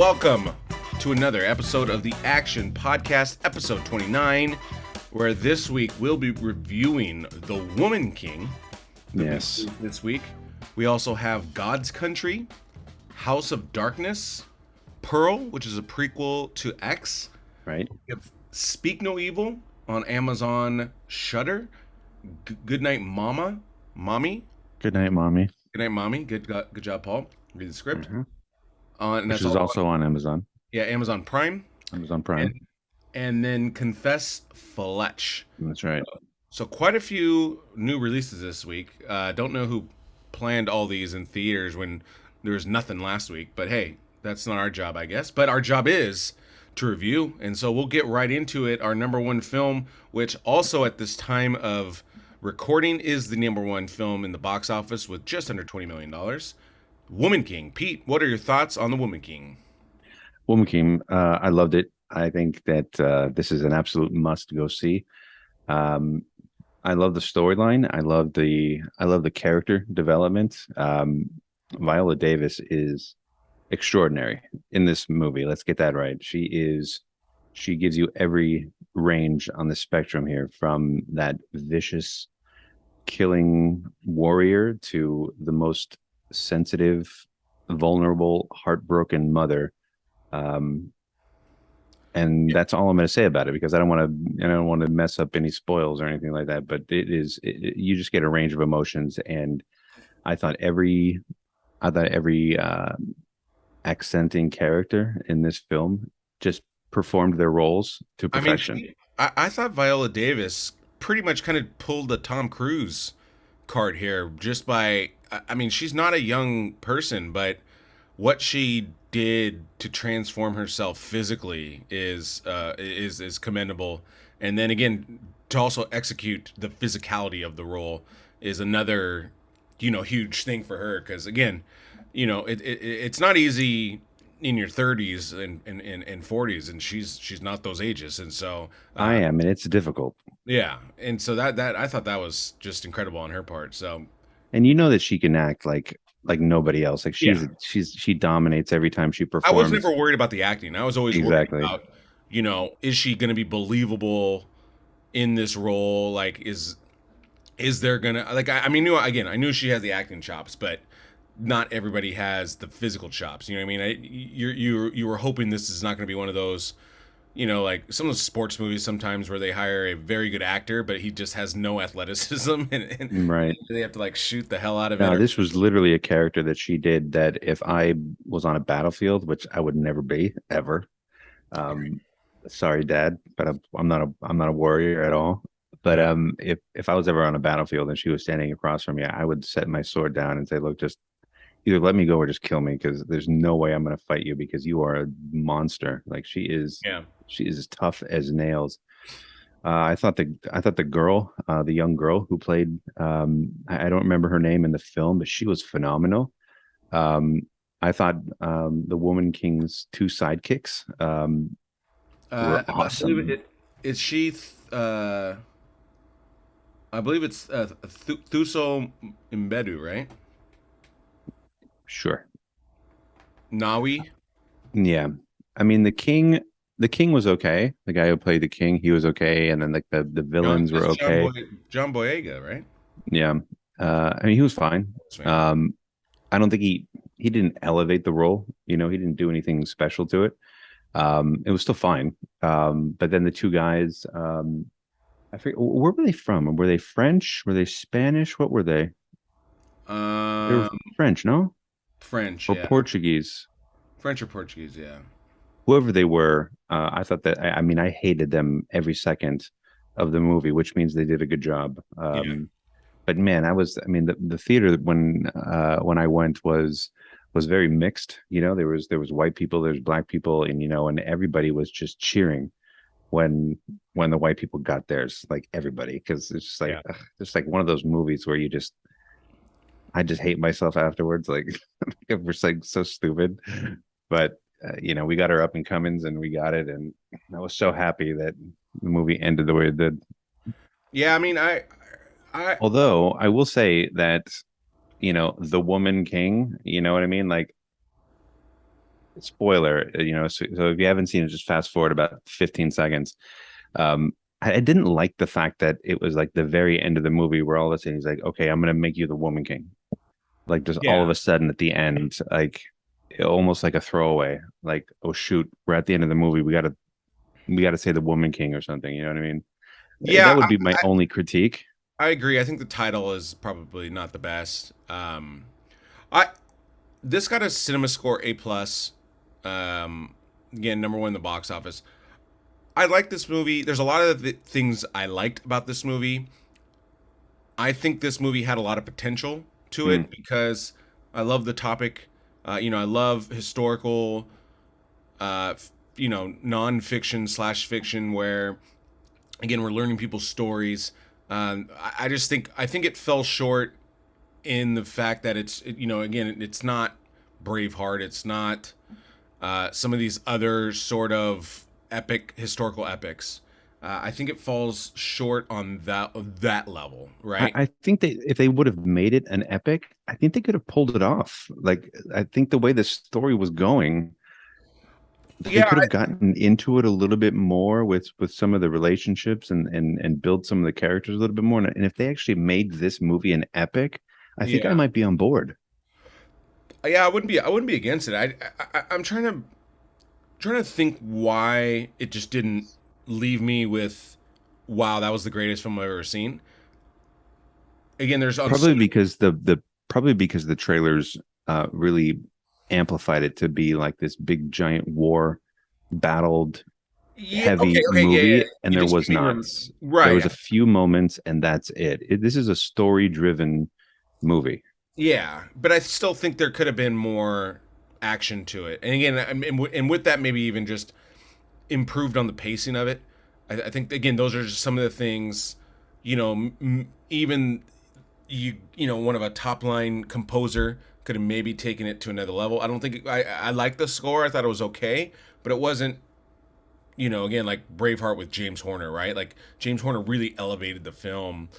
welcome to another episode of the Action Podcast, episode 29, where this week we'll be reviewing The Woman King. Yes. This week. We also have God's Country, House of Darkness, Pearl, which is a prequel to X. Right. We have Speak No Evil on Amazon Shudder. Goodnightmommy. Goodnightmommy. Goodnitmommy. Good job, Paul. Read the script. Mm-hmm. And Which is also on Amazon. Yeah, Amazon Prime. Amazon Prime. And then Confessfletch. That's right. So quite a few new releases this week. Don't know who planned all these in theaters when there was nothing last week. But hey, that's not our job, I guess. But our job is to review. And so we'll get right into it. Our number one film, which also at this time of recording is the number one film in the box office with just under $20 million. Woman King. Pete, what are your thoughts on The Woman King? Woman King, I loved it. I think that this is an absolute must go see. I love the storyline. I love the character development. Viola Davis is extraordinary in this movie. Let's get that right. She gives you every range on the spectrum here, from that vicious killing warrior to the most sensitive, vulnerable, heartbroken mother. And that's all I'm going to say about it, because I don't want to mess up any spoils or anything like that. But you just get a range of emotions, and I thought every accenting character in this film just performed their roles to perfection. I thought Viola Davis pretty much kind of pulled the Tom Cruise card here, just by, I mean, she's not a young person, but what she did to transform herself physically is commendable. And then again, to also execute the physicality of the role is another, huge thing for her. Because again, it's not easy in your 30s and 40s, and she's not those ages, and so I am, and it's difficult. Yeah, and so that I thought that was just incredible on her part. So, and that she can act like nobody else. Like she dominates every time she performs. I was never worried about the acting. I was always worried about, is she going to be believable in this role? Like, is there gonna, like, I knew she has the acting chops, but not everybody has the physical chops. You know what I mean? You were hoping this is not going to be one of those, like some of those sports movies sometimes where they hire a very good actor, but he just has no athleticism, and right. They have to like shoot the hell out of it. No, this was literally a character that she did that if I was on a battlefield, which I would never be ever. Sorry, Dad, but I'm not a warrior at all. But if I was ever on a battlefield and she was standing across from me, I would set my sword down and say, look, just either let me go or just kill me, because there's no way I'm going to fight you, because you are a monster. Like, she is as tough as nails. I thought the girl, the young girl who played, I don't remember her name in the film, but she was phenomenal. I thought the Woman King's two sidekicks were awesome. I believe it's Thuso Mbedu, right? Sure. Nawi. Yeah, I mean the king was okay. The guy who played the king, he was okay, and then like the villains were okay. John Boyega, right? Yeah, I mean he was fine. I don't think he didn't elevate the role. He didn't do anything special to it. It was still fine. But then the two guys, I forget, where were they from? Were they French? Were they Spanish? What were they? They were French, no? French or Portuguese. French or Portuguese, yeah. Whoever they were, I thought that, I mean, I hated them every second of the movie, which means they did a good job. But man, the theater when I went was very mixed. There was white people, there's black people, and everybody was just cheering when the white people got theirs, like everybody, because it's just like just like one of those movies where I just hate myself afterwards. Like, we're like so stupid, but we got our up and comings and we got it, and I was so happy that the movie ended the way it did. Yeah, I mean, although I will say that, The Woman King, you know what I mean? Like, spoiler, so if you haven't seen it, just fast forward about 15 seconds. I didn't like the fact that it was like the very end of the movie where all of a sudden he's like, okay, I'm gonna make you the woman king. Like just all of Yeah. a sudden at the end, like almost like a throwaway, like, oh shoot, we're at the end of the movie. We gotta say the woman king or something. You know what I mean? Yeah, That would be my only critique. I agree. I think the title is probably not the best. I This got a cinema score A plus. Again, number one in the box office. I like this movie. There's a lot of things I liked about this movie. I think this movie had a lot of potential to Mm. it because I love the topic. I love historical, non-fiction slash fiction where, again, we're learning people's stories. I just think it fell short in the fact that again, it's not Braveheart. It's not some of these other sort of epic historical epics. I think it falls short on that level, I, right? I think that if they would have made it an epic, I think they could have pulled it off. Like I think the way the story was going, they Yeah, could have gotten into it a little bit more with some of the relationships and build some of the characters a little bit more. And if they actually made this movie an epic, I think I yeah, might be on board. yeah. I wouldn't be against it. I'm trying to think why it just didn't leave me with, wow, that was the greatest film I've ever seen. Again, there's on so Probably many. because the trailers really amplified it to be like this big giant war battled Yeah. Okay. heavy Okay. Yeah. Yeah. movie, and You there just was made me not. There right. was a few moments, and that's it. This is a story driven movie. Yeah, but I still think there could have been more action to it. And again, and with that, maybe even just improved on the pacing of it. I think again, those are just some of the things. Even one of a top line composer could have maybe taken it to another level. I don't think I like the score. I thought it was okay, but it wasn't. Again, like Braveheart with James Horner, right? Like James Horner really elevated the film.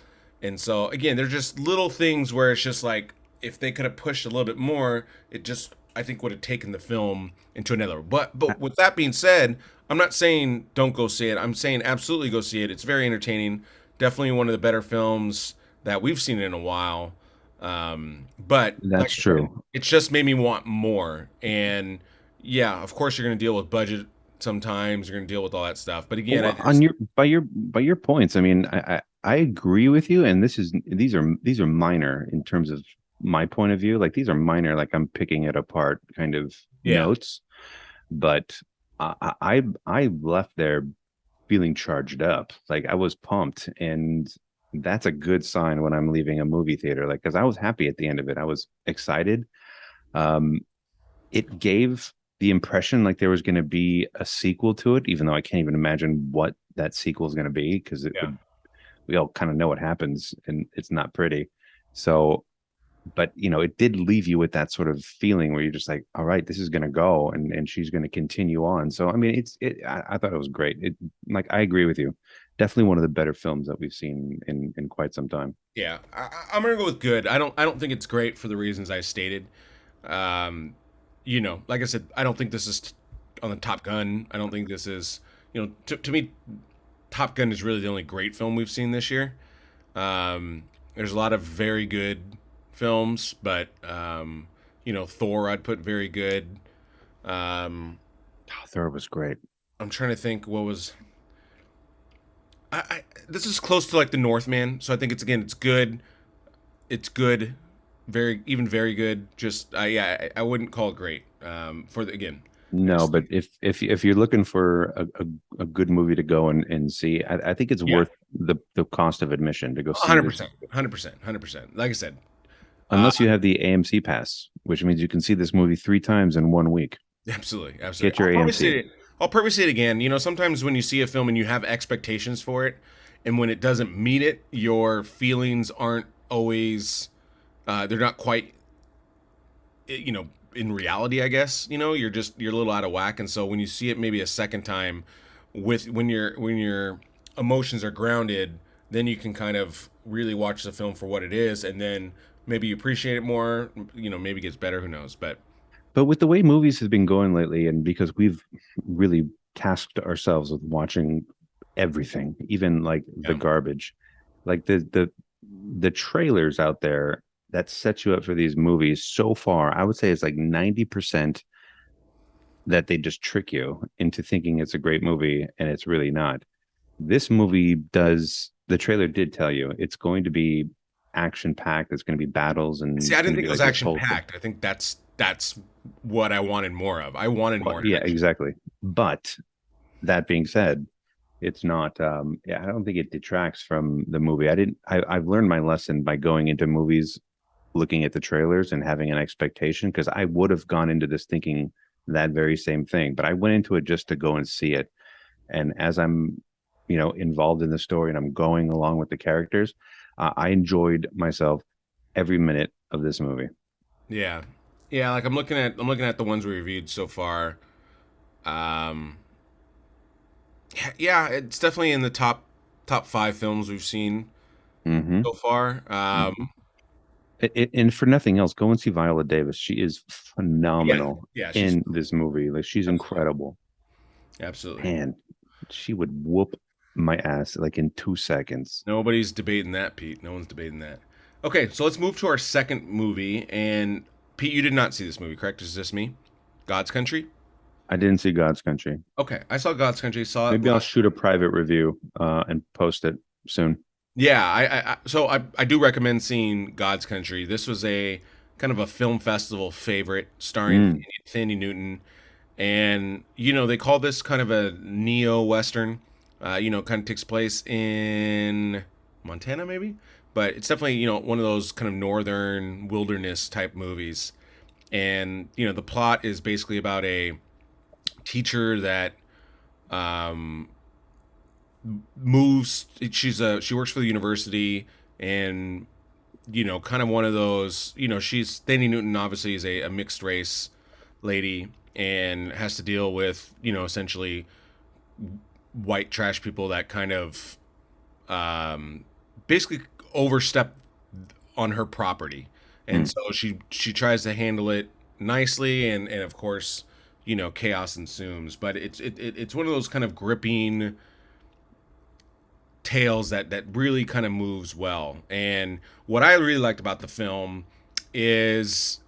And so again, there's just little things where it's just like if they could have pushed a little bit more, it just I think would have taken the film into another level. But with that being said, I'm not saying don't go see it. I'm saying absolutely go see it. It's very entertaining. Definitely one of the better films that we've seen in a while. But like That's I said, true. it's just made me want more. And yeah, of course you're going to deal with budget sometimes. You're going to deal with all that stuff. But again, I Well, on just your by your points, I mean, I agree with you, and these are minor in terms of my point of view. Like these are minor, like I'm picking it apart kind of yeah. notes, but I left there feeling charged up. Like I was pumped, and that's a good sign when I'm leaving a movie theater. Like because I was happy at the end of it, I was excited. Um, it gave the impression like there was going to be a sequel to it, even though I can't even imagine what that sequel is going to be because it Yeah. would we all kind of know what happens and it's not pretty. So, but it did leave you with that sort of feeling where you're just like, all right, this is going to go and she's going to continue on. So, I mean, I thought it was great. Like, I agree with you. Definitely one of the better films that we've seen in quite some time. Yeah, I'm gonna go with good. I don't think it's great for the reasons I stated. Um, like I said, I don't think this is on the Top Gun. I don't think this is, to me, Top Gun is really the only great film we've seen this year. There's a lot of very good films, but Thor I'd put very good. Um, Oh, Thor was great. I'm trying to think what was. This is close to like the Northman, so I think it's good. It's good, very good. Just yeah, I wouldn't call it great. For the again, I No, just but think if you're looking for a good movie to go and see, I think it's yeah, worth the cost of admission to go see hundred this. percent, 100%, 100%. Like I said, uh, Unless you have the AMC pass, which means you can see this movie 3 times in one week. absolutely, absolutely. Get your AMC. I'll probably say it again. Sometimes when you see a film and you have expectations for it, and when it doesn't meet it, your feelings aren't always. They're not quite in reality, I guess, you're a little out of whack. And so when you see it maybe a second time with when your emotions are grounded, then you can kind of really watch the film for what it is, and then maybe you appreciate it more, maybe it gets better, who knows. But But with the way movies have been going lately, and because we've really tasked ourselves with watching everything, even like the Yeah. garbage, like the trailers out there that set you up for these movies so far, I would say it's like 90% that they just trick you into thinking it's a great movie and it's really not. This movie does, the trailer did tell you it's going to be action packed, it's going to be battles, and See, I it's going didn't to think be it was like this action whole thing. packed. I think that's what I wanted more of. I wanted Well, more yeah, action. exactly. But that being said, it's not yeah, I don't think it detracts from the movie. I've learned my lesson by going into movies, looking at the trailers and having an expectation, because I would have gone into this thinking that very same thing, but I went into it just to go and see it. And as I'm, involved in the story and I'm going along with the characters, I enjoyed myself every minute of this movie. Yeah, yeah. Like I'm looking at the ones we reviewed so far. Um, yeah, it's definitely in the top five films we've seen Mm-hmm. so far. Mm-hmm. And for nothing else, go and see Viola Davis. She is Yeah, phenomenal yeah. She's in this movie. Like, she's absolutely, incredible. absolutely. Man, she would whoop my ass like in 2 seconds. Nobody's debating that, Pete. No one's debating that. Okay, so let's move to our second movie. And Pete, you did not see this movie, correct? Is this me? God's Country. I didn't see God's Country. Okay, I saw God's Country. Saw it Maybe I'll last. shoot a private review and post it soon. Yeah, I do recommend seeing God's Country. This was a kind of a film festival favorite, starring Mm. Thandie Newton, and they call this kind of a neo western. Kind of takes place in Montana, maybe, but it's definitely one of those kind of northern wilderness type movies. And the plot is basically about a teacher that um, moves. She works for the university, and kind of one of those. She's Thandie Newton. Obviously, is a mixed race lady, and has to deal with essentially white trash people that kind of basically overstep on her property, and Mm. so she tries to handle it nicely, and of course chaos ensues. But it's one of those kind of gripping tales that really kind of moves well. And what I really liked about the film is,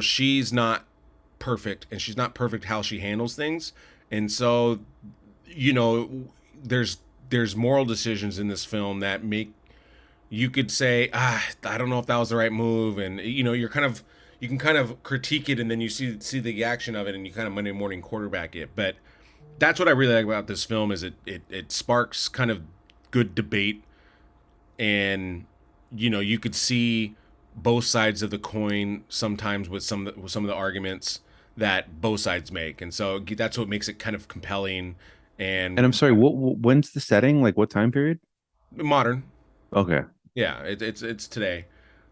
she's not perfect, and she's not perfect how she handles things. And so, you know, there's there's moral decisions in this film that make you could say, I don't know if that was the right move, and you can kind of critique it, and then you see the action of it, and you kind of Monday morning quarterback it. But that's what I really like about this film is it sparks kind of good debate, and you could see both sides of the coin sometimes with some of the arguments that both sides make, and so that's what makes it kind of compelling And I'm and sorry, when's the setting? Like, what time period? modern. Okay. Yeah, it's today,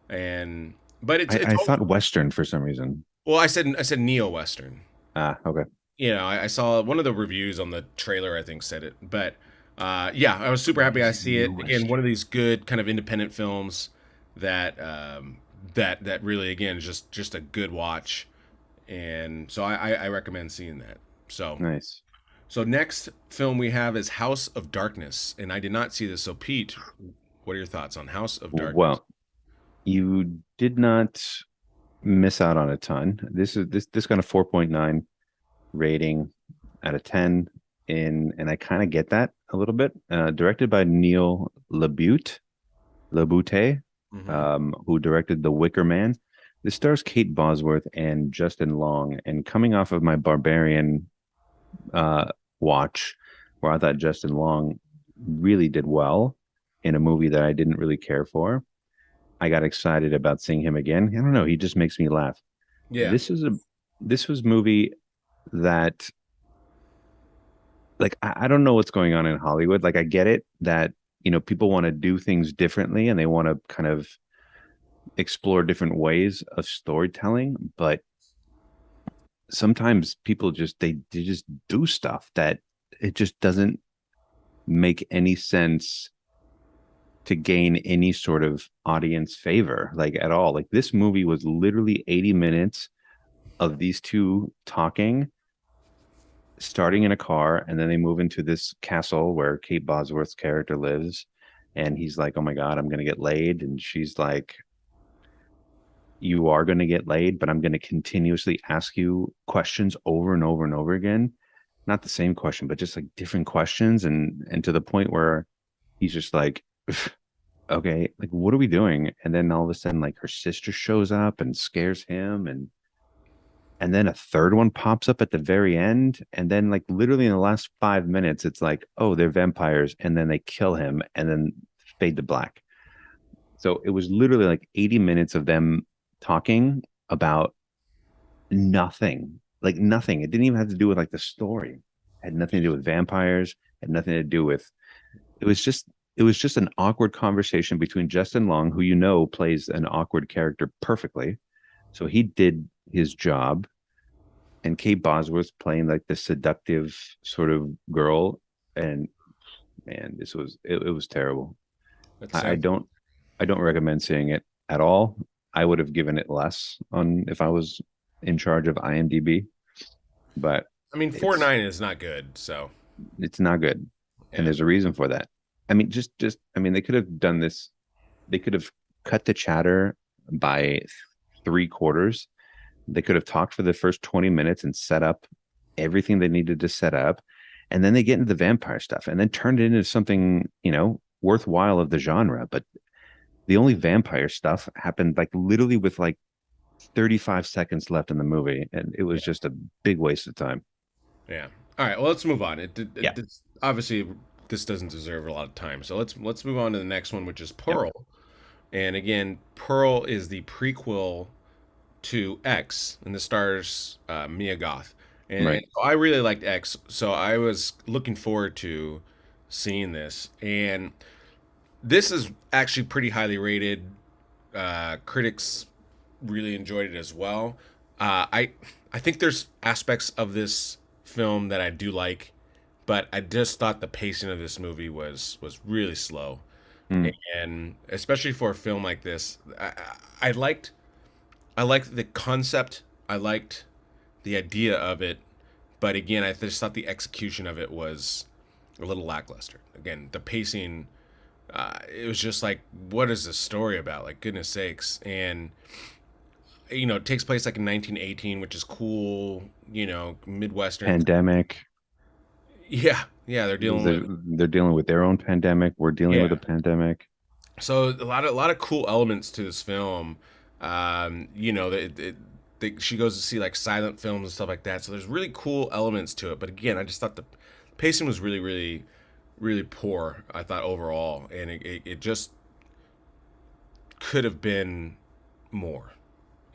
and but it's I thought Western for some reason. well, I said neo western. Ah, okay. I saw one of the reviews on the trailer, I think, said it. But yeah, I was super happy I see it. Again, one of these good kind of independent films that that really again is just a good watch. And so I recommend seeing that. Nice. So next film we have is House of Darkness, and I did not see this. So Pete, what are your thoughts on House of Darkness? Well, you did not miss out on a ton. This got a 4.9 rating out of 10 and I kind of get that a little bit. Directed by Neil Labute, Hmm. who directed The Wicker Man. This stars Kate Bosworth and Justin Long. And coming off of my Barbarian uh, watch, where I thought Justin Long really did well in a movie that I didn't really care for, I got excited about seeing him again. I don't know, he just makes me laugh. Yeah, This is a this was movie that, like, I don't know what's going on in Hollywood. Like, I get it that people want to do things differently and they want to kind of explore different ways of storytelling, but sometimes people just they just do stuff that it just doesn't make any sense to gain any sort of audience favor, like, at all. Like, this movie was literally 80 minutes of these two talking, starting in a car, and then they move into this castle where Kate Bosworth's character lives. And he's like, "Oh my God, I'm going to get laid." And she's like, "You are going to get laid, but I'm going to continuously ask you questions over and over and over again. Not the same question, but just like different questions." And to the point where he's just like, "Okay, like what are we doing?" And then all of a sudden, like her sister shows up and scares him, and then a third one pops up at the very end, and then like literally in the last 5 minutes it's like, oh, they're vampires, and then they kill him and then fade to black. So it was literally like 80 minutes of them talking about nothing, like nothing. It didn't even have to do with like the story. It had nothing to do with vampires, had nothing to do with, it was just, it was just an awkward conversation between Justin Long, who plays an awkward character perfectly, so he did his job, and Kate Bosworth playing like the seductive sort of girl. And man, it was terrible. That I, I sounds. don't I don't recommend seeing it at all. I would have given it less on if I was in charge of IMDb, but I mean, four it's nine is not good. So it's not good, and yeah, there's a reason for that. I mean, just I mean, they could have done this. They could have cut the chatter by three quarters. They could have talked for the first 20 minutes and set up everything they needed to set up. And then they get into the vampire stuff and then turned it into something, worthwhile of the genre. But the only vampire stuff happened like literally with like 35 seconds left in the movie. And it was yeah, just a big waste of time. yeah. All right. Well, let's move on. Yeah. Obviously this doesn't deserve a lot of time. So let's move on to the next one, which is Yep. Pearl. And again, Pearl is the prequel to X, and this stars Mia Goth. And Right. I really liked X, so I was looking forward to seeing this. And this is actually pretty highly rated. Critics really enjoyed it as well. I think there's aspects of this film that I do like, but I just thought the pacing of this movie was really slow, Mm. and especially for a film like this, I liked I liked the concept. I liked the idea of it, but again, I just thought the execution of it was a little lackluster. Again, the pacing, it was just like, what is this story about? Like, goodness sakes. And, it takes place like in 1918, which is cool, Midwestern. Pandemic. Yeah. Yeah. They're dealing They're, with, they're dealing with their own pandemic. We're dealing with a yeah. pandemic. So a lot of cool elements to this film. She goes to see like silent films and stuff like that. So there's really cool elements to it. But again, I just thought the pacing was really, really, really poor. I thought overall, and it just could have been more.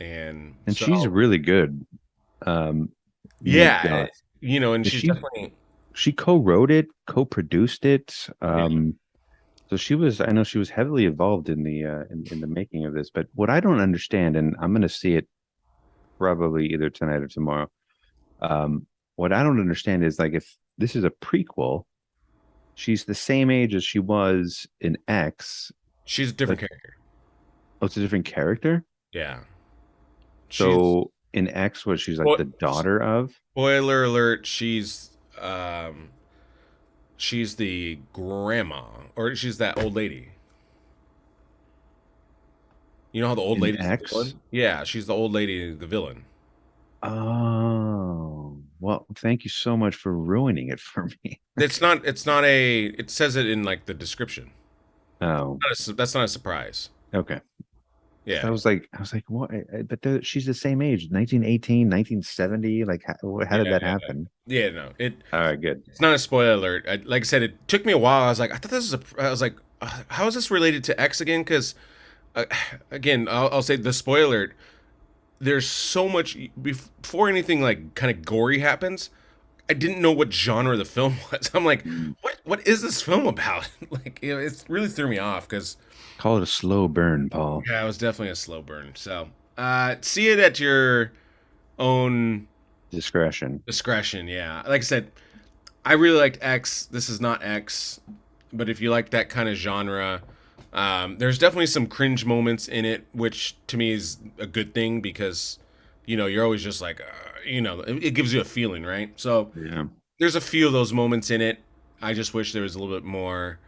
And And so she's really good. Um, Mia yeah, Goth. and she's She definitely she co-wrote it, co-produced it. yeah. So I know she was heavily involved in the making of this. But what I don't understand, and I'm going to see it probably either tonight or tomorrow. What I don't understand is like if this is a prequel, she's the same age as she was in X, She's a different but character. oh, it's a different character. Yeah, she's So in X, what she's like well, the daughter of? spoiler alert. She's the grandma, or she's that old lady. You know how the old In lady's the X? villain? Yeah, she's the old lady, the villain. Oh, well, thank you so much for ruining it for me. It's not. It's not a. It says it in like the description. Oh, That's not a surprise. okay. Because Yeah. I was like, what? But she's the same age, 1918, 1970. Like, how Yeah. did that Yeah. happen? Yeah. No. All right, good. It's not a spoiler alert. Like I said, it took me a while. I was like, I thought this was a. I was like, how is this related to X again? Because, uh, again, I'll say the spoiler alert. There's so much before anything like kind of gory happens. I didn't know what genre the film was. I'm like, Mm. what is this film about? Like, it really threw me off because Call it a slow burn, Paul. yeah, it was definitely a slow burn. So, see it at your own Discretion. discretion. Yeah, like I said, I really liked X. This is not X, but if you like that kind of genre, there's definitely some cringe moments in it, which to me is a good thing because you're always just like, it gives you a feeling, right? So Yeah. there's a few of those moments in it. I just wish there was a little bit more.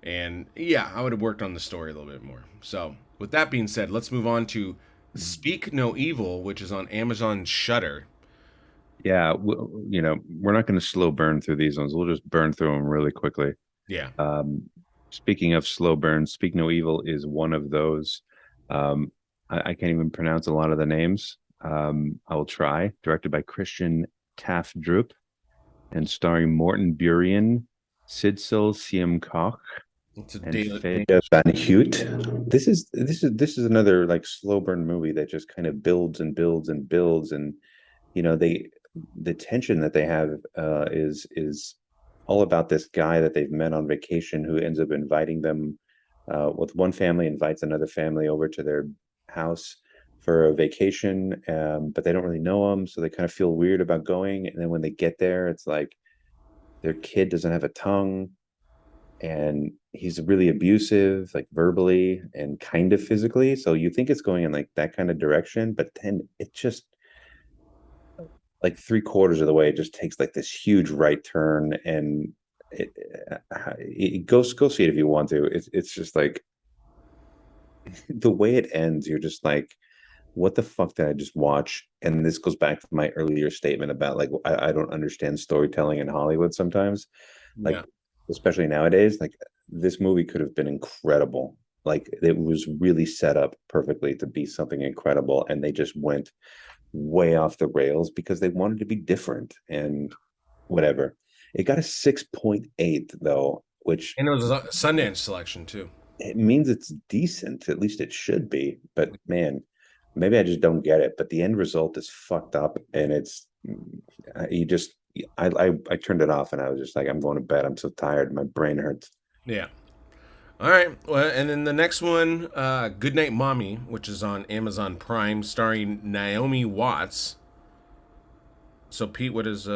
And yeah, I would have worked on the story a little bit more. So, with that being said, let's move on to Speak No Evil, which is on Amazon Shutter. Yeah, we're not going to slow burn through these ones. We'll just burn through them really quickly. Yeah. Um, Speaking of slow burn, Speak No Evil is one of those. Um, I can't even pronounce a lot of the names. I will try. Directed by Christian Taff Drup and starring Morten Burian, Sidsel Siem Koch, It's a and daily. Faye Van Hout. This is another like slow burn movie that just kind of builds and builds and builds, and they the tension that they have is all about this guy that they've met on vacation who ends up inviting them with one family invites another family over to their house for a vacation, but they don't really know him, so they kind of feel weird about going. And then when they get there, it's like their kid doesn't have a tongue, and he's really abusive, like verbally and kind of physically. So you think it's going in like that kind of direction, but then it just like three-quarters of the way, it just takes like this huge right turn, and it go see it if you want to. It's just like the way it ends, you're just like, what the fuck did I just watch? And this goes back to my earlier statement about like I don't understand storytelling in Hollywood sometimes, Yeah. like especially nowadays. Like this movie could have been incredible. Like it was really set up perfectly to be something incredible, and they just went way off the rails because they wanted to be different and whatever. It got a 6.8 though, which And it was a Sundance selection, too. it means it's decent. At least it should be. But man, maybe I just don't get it. But the end result is fucked up, and it's you just I turned it off and I was just like, I'm going to bed. I'm so tired. My brain hurts. Yeah. All right. Well, and then the next one, Goodnight Mommy, which is on Amazon Prime, starring Naomi Watts. So, Pete, what is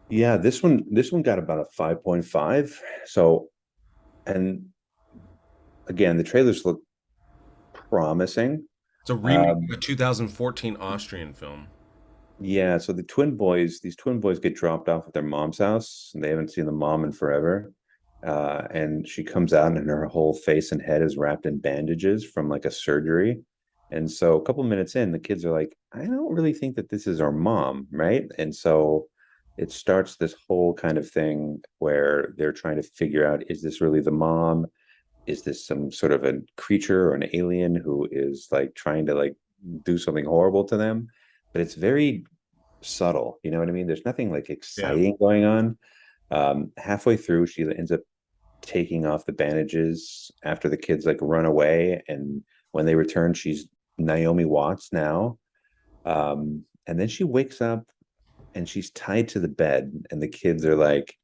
Yeah, this one got about a 5.5. So, and again, the trailers look promising. it's a remake Um, of a 2014 Austrian film. Yeah, so these twin boys get dropped off at their mom's house, and they haven't seen the mom in forever. And she comes out, and her whole face and head is wrapped in bandages from like a surgery. And so a couple minutes in, the kids are like, I don't really think that this is our mom, right? And so it starts this whole kind of thing where they're trying to figure out, is this really the mom? Is this some sort of a creature or an alien who is like trying to like do something horrible to them? But it's very subtle. You know what I mean? There's nothing like Yeah. exciting going on. Halfway through, she ends up taking off the bandages after the kids like run away, and when they return, she's Naomi Watts now. And then she wakes up and she's tied to the bed, and the kids are like,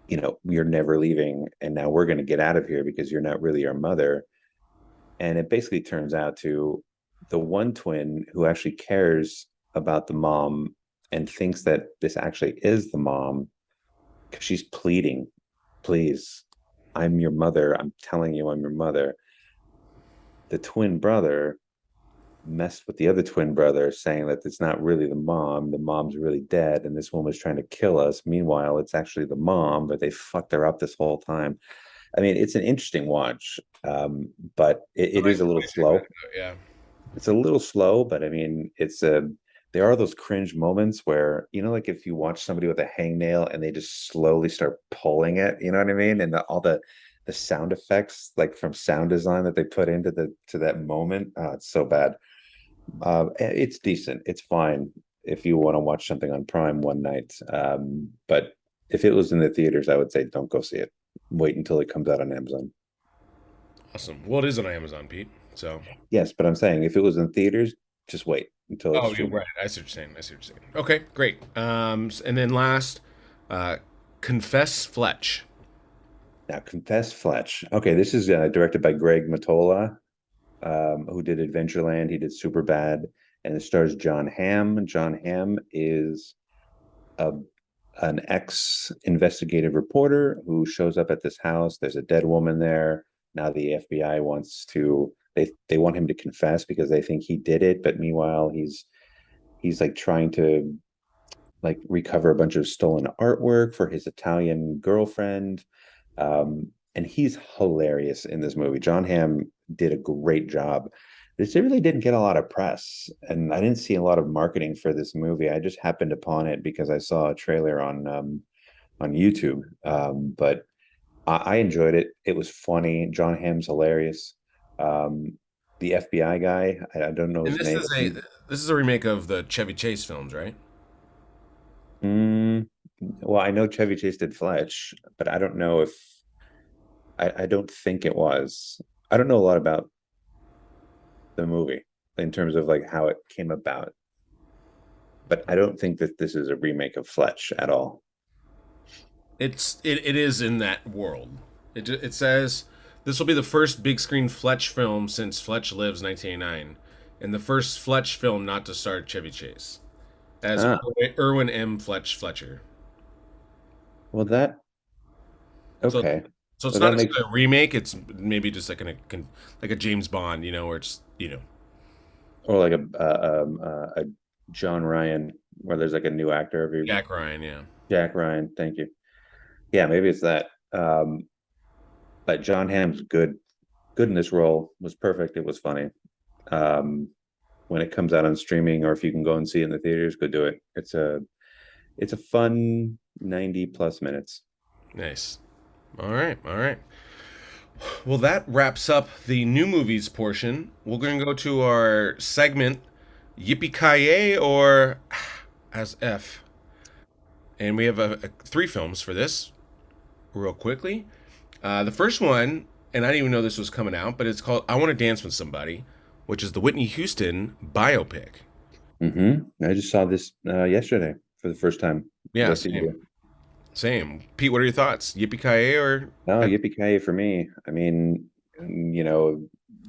you're never leaving, and now we're going to get out of here because you're not really our mother. And it basically turns out to the one twin who actually cares about the mom and thinks that this actually is the mom, because she's pleading, please, I'm your mother. I'm telling you, I'm your mother. The twin brother messed with the other twin brother, saying that it's not really the mom. The mom's really dead, and this woman's trying to kill us. Meanwhile, it's actually the mom, but they fucked her up this whole time. I mean, it's an interesting watch, but I it might, is a I little might check that slow. out. Yeah. It's a little slow, but I mean, there are those cringe moments where, like if you watch somebody with a hangnail and they just slowly start pulling it, you know what I mean? And all the sound effects like from sound design that they put into the to that moment, it's so bad. It's decent. It's fine if you want to watch something on Prime one night. But if it was in the theaters, I would say don't go see it. Wait until it comes out on Amazon. Awesome. Well, it is on Amazon, Pete. So. Yes, but I'm saying if it was in theaters, just wait until it's Oh, you're streaming. right. I see what you're saying. I see what you're saying. Okay, great. And then last, uh, Confess Fletch. Now, Confess Fletch. Okay, this is directed by Greg Mottola, who did Adventureland. He did Superbad, and it stars Jonhamm. John Hamm is a an ex-investigative reporter who shows up at this house. There's a dead woman there. Now the FBI wants to they want him to confess because they think he did it, but meanwhile he's like trying to like recover a bunch of stolen artwork for his Italian girlfriend. And he's hilarious in this movie. John Hamm did a great job. This really didn't get a lot of press, and I didn't see a lot of marketing for this movie. I just happened upon it because I saw a trailer on YouTube. But I enjoyed it. It was funny. John Hamm's hilarious. Um, the FBI guy, I don't know And his name. this is a remake of the Chevy Chase films, right? Mm, well, I know Chevy Chase did Fletch, but I don't know if I don't think it was. I don't know a lot about the movie in terms of like how it came about, but I don't think that this is a remake of Fletch at all. It is in that world. It says this will be the first big screen Fletch film since Fletch Lives 1989, and the first Fletch film not to star Chevy Chase as Ah, Irwin M. Fletcher. well that So okay. so it's Well not that necessarily makes a remake. It's maybe just like like a James Bond, where it's or like a John Ryan where there's like a new actor every Jack Ryan, yeah. Jack Ryan, thank you. Yeah, maybe it's that. But John Hamm's good in this role, was perfect. It was funny. Um, when it comes out on streaming or if you can go and see it in the theaters, go do it. It's a fun 90 plus minutes. Nice. All right, all right. Well, that wraps up the new movies portion. We're going to go to our segment, Yippee Ki or as F. And we have three films for this, real quickly. The first one, and I didn't even know this was coming out, but it's called I Want to Dance with Somebody, which is the Whitney Houston biopic. I just saw this yesterday for the first time. Yeah, Just same. you. Same. Pete, what are your thoughts? Yippee Ki or Oh, yippee ki for me. I mean,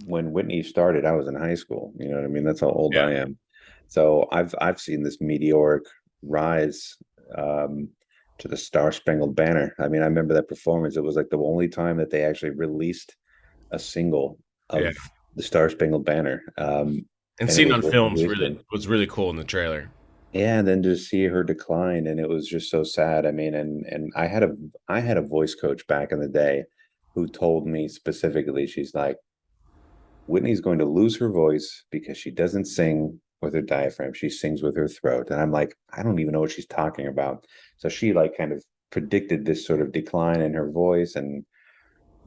when Whitney started, I was in high school. You know what I mean? That's how old yeah, I am. So I've seen this meteoric rise um, to the Star Spangled Banner. I mean, I remember that performance. It was like the only time that they actually released a single yeah. of the Star Spangled Banner, And and it seeing was on Whitney films Houston. was really cool in the trailer. Yeah, and then to see her decline, and it was just so sad. I mean, and I had a voice coach back in the day who told me specifically, she's like, Whitney's going to lose her voice because she doesn't sing with her diaphragm. She sings with her throat. And I'm like, I don't even know what she's talking about. So she like kind of predicted this sort of decline in her voice. And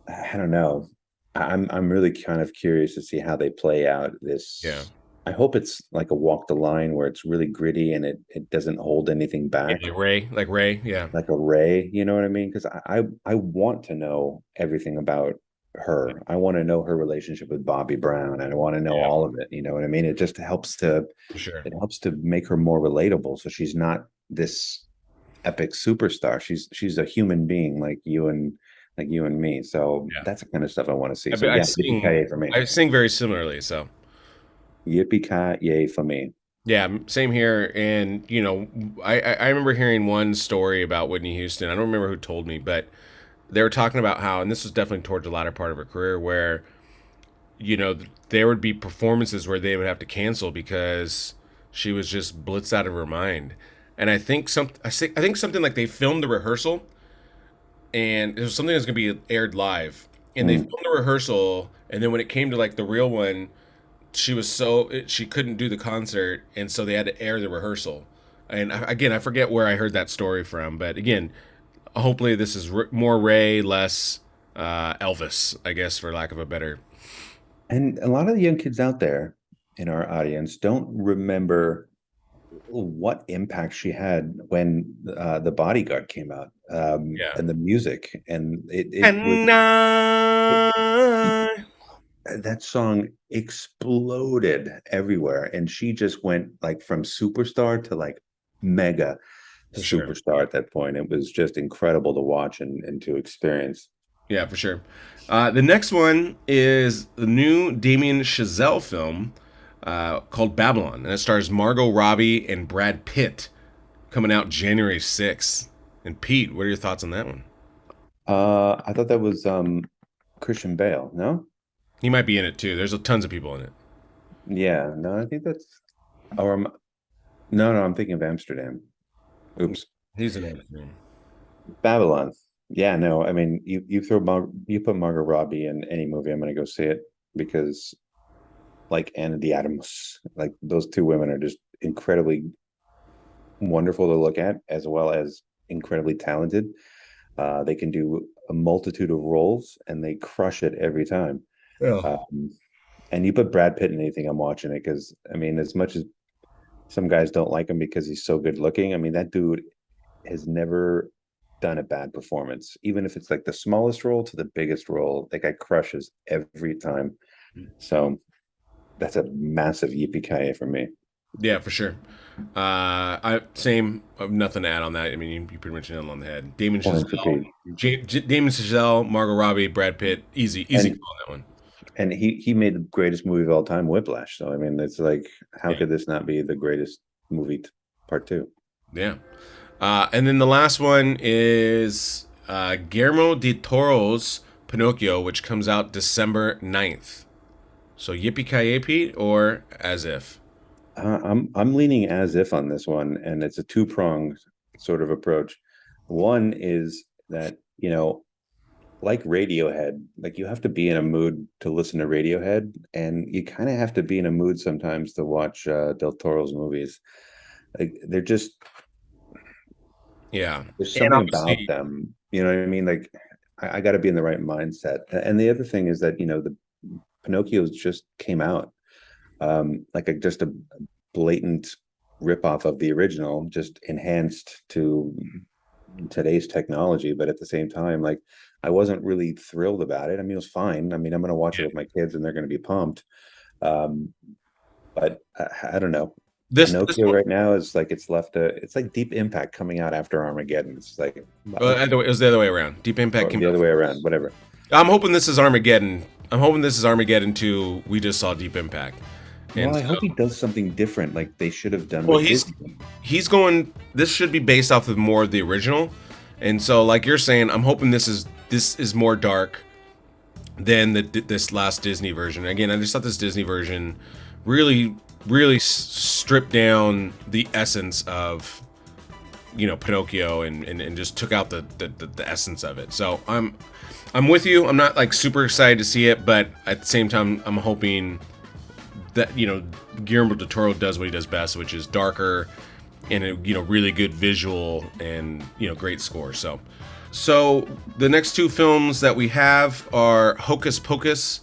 I don't know. I'm really kind of curious to see how they play out Yeah. this. I hope it's like a walk the line where it's really gritty and it doesn't hold anything Yeah, back, Like Ray, yeah. like a Ray, you know what I mean? Because I want to know everything about her. I want to know her relationship with Bobby Brown, and I want to know Yeah, all of it. You know what I mean? It just helps to for sure. it helps to make her more relatable. So she's not this epic superstar. She's a human being like you and me. So Yeah. that's the kind of stuff I want to see. I, So bet I yeah, yippee sing ki for me. I sing very similarly, so Yippee ki yay for me. yeah, same here. And I remember hearing one story about Whitney Houston. I don't remember who told me, but they were talking about how, and this was definitely towards the latter part of her career, where you know there would be performances where they would have to cancel because she was just blitzed out of her mind. And I think something like they filmed the rehearsal, and it was something that's going to be aired live, and they Mm. filmed the rehearsal, and then when it came to like the real one, she couldn't do the concert, and so they had to air the rehearsal. And again, I forget where I heard that story from, but again, hopefully this is more Ray, less Elvis, I guess, for lack of a better. And a lot of the young kids out there in our audience don't remember what impact she had when the Bodyguard came out, Yeah. and the music, and it was And it, it- I, that song exploded everywhere, and she just went like from superstar to like mega for sure. superstar at that point. It was just incredible to watch and to experience. Yeah, for sure. The next one is the new Damien Chazelle film called Babylon, and it stars Margot Robbie and Brad Pitt, coming out January 6th. And Pete, what are your thoughts on that one? I thought that was Christian Bale, no? He might be in it too. There's tons of people in it. Yeah, no, I think that's or no, I'm thinking of Amsterdam. Oops. He's in it. Babylon. Yeah, no, I mean, you put Margot Robbie in any movie, I'm gonna go see it because like Anna de Armas, like those two women are just incredibly wonderful to look at, as well as incredibly talented. They can do a multitude of roles, and they crush it every time. Yeah. Um, and you put Brad Pitt in anything, I'm watching it because I mean, as much as some guys don't like him because he's so good looking, I mean, that dude has never done a bad performance, even if it's like the smallest role to the biggest role. That guy crushes every time. So that's a massive yippee ki for me. Yeah, for sure. I same. Nothing to add on that. I mean, you pretty much nailed it on the head. Damon Point for Chazelle, Pete. Damon Chazelle, Margot Robbie, Brad Pitt. Easy call And on that one. and he made the greatest movie of all time, Whiplash. So I mean, it's like, how Yeah. could this not be the greatest movie? Part two. Yeah. And then the last one is Guillermo del Toro's Pinocchio, which comes out December 9th. So yippee ki Pete, or as if. I'm leaning as if on this one, and it's a two-pronged sort of approach. One is that, like Radiohead, like you have to be in a mood to listen to Radiohead, and you kind of have to be in a mood sometimes to watch Del Toro's movies. Like they're just Yeah. there's And something about obviously, them. You know what I mean? Like I got to be in the right mindset. And the other thing is that the Pinocchio's just came out, like just a blatant ripoff of the original, just enhanced to today's technology. But at the same time, like I wasn't really thrilled about it. I mean, it was fine. I mean, I'm going to watch it yeah. with my kids, and they're going to be pumped. Um, but I don't know. This Pinocchio one, right now is like it's like Deep Impact coming out after Armageddon. It's like it was the other way around. Deep Impact or came the out other way around, first. whatever. I'm hoping this is Armageddon. I'm hoping this is Armageddon 2. We just saw Deep Impact. Well, And I so, hope he does something different, like they should have done well, with Disney. he's going. This should be based off of more of the original, and so like you're saying, I'm hoping this is more dark than this last Disney version. Again, I just thought this Disney version really stripped down the essence of Pinocchio and just took out the essence of it. So I'm with you. I'm not like super excited to see it, but at the same time, I'm hoping that Guillermo del Toro does what he does best, which is darker and a really good visual and great score. So the next two films that we have are Hocus Pocus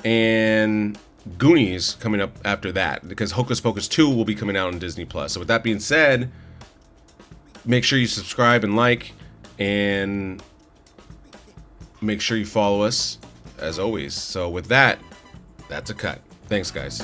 and Goonies coming up after that, because Hocus Pocus 2 will be coming out on Disney Plus. So with that being said, make sure you subscribe and like, and make sure you follow us as always. So with that, that's a cut. Thanks, guys.